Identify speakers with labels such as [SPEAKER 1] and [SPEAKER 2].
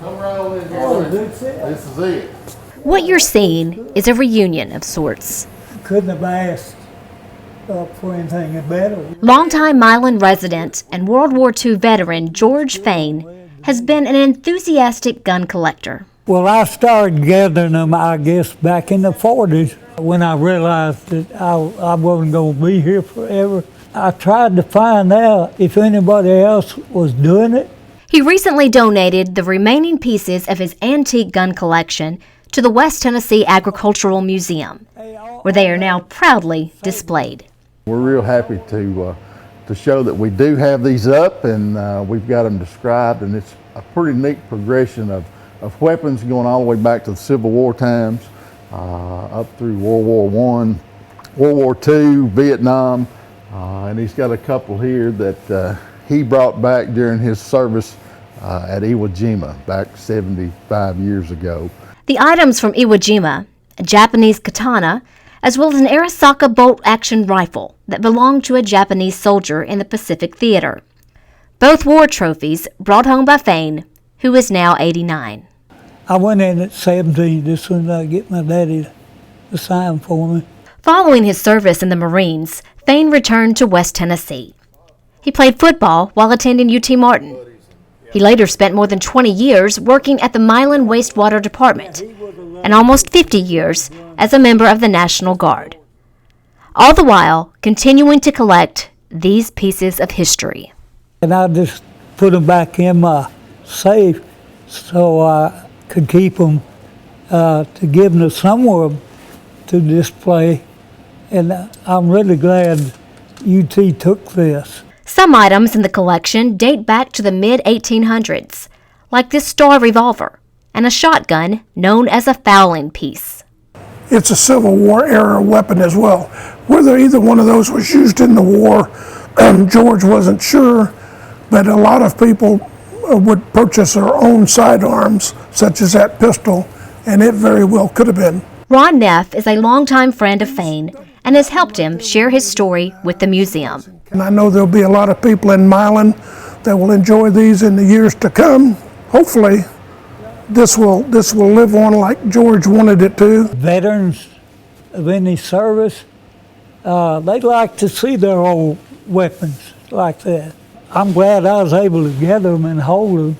[SPEAKER 1] Come roll in here. This is it.
[SPEAKER 2] What you're seeing is a reunion of sorts.
[SPEAKER 3] Couldn't have asked for anything better.
[SPEAKER 2] Longtime Milan resident and World War II veteran George Fain has been an enthusiastic gun collector.
[SPEAKER 3] Well, I started gathering them, I guess, back in the 40s when I realized that I wasn't going to be here forever. I tried to find out if anybody else was doing it.
[SPEAKER 2] He recently donated the remaining pieces of his antique gun collection to the West Tennessee Agricultural Museum, where they are now proudly displayed.
[SPEAKER 1] We're real happy to show that we do have these up, and we've got them described, and it's a pretty neat progression of weapons going all the way back to the Civil War times, up through World War I, World War II, Vietnam, and he's got a couple here that he brought back during his service at Iwo Jima back 75 years ago.
[SPEAKER 2] The items from Iwo Jima, a Japanese katana, as well as an Arisaka bolt-action rifle that belonged to a Japanese soldier in the Pacific Theater. Both war trophies brought home by Fain, who is now 89.
[SPEAKER 3] I went in at 17 as soon as I get my daddy to sign for me.
[SPEAKER 2] Following his service in the Marines, Fain returned to West Tennessee. He played football while attending UT Martin. He later spent more than 20 years working at the Milan Wastewater Department and almost 50 years as a member of the National Guard. All the while continuing to collect these pieces of history.
[SPEAKER 3] And I just put them back in my safe so I could keep them to give them to someone to display. And I'm really glad UT took this.
[SPEAKER 2] Some items in the collection date back to the mid-1800s, like this Star revolver and a shotgun known as a fowling piece.
[SPEAKER 4] It's a Civil War era weapon as well. Whether either one of those was used in the war, George wasn't sure, but a lot of people would purchase their own sidearms, such as that pistol, and it very well could have been.
[SPEAKER 2] Ron Neff is a longtime friend of Fain and has helped him share his story with the museum.
[SPEAKER 4] And I know there'll be a lot of people in Milan that will enjoy these in the years to come. Hopefully, this will live on like George wanted it to.
[SPEAKER 3] Veterans of any service, they like to see their old weapons like that. I'm glad I was able to gather them and hold them.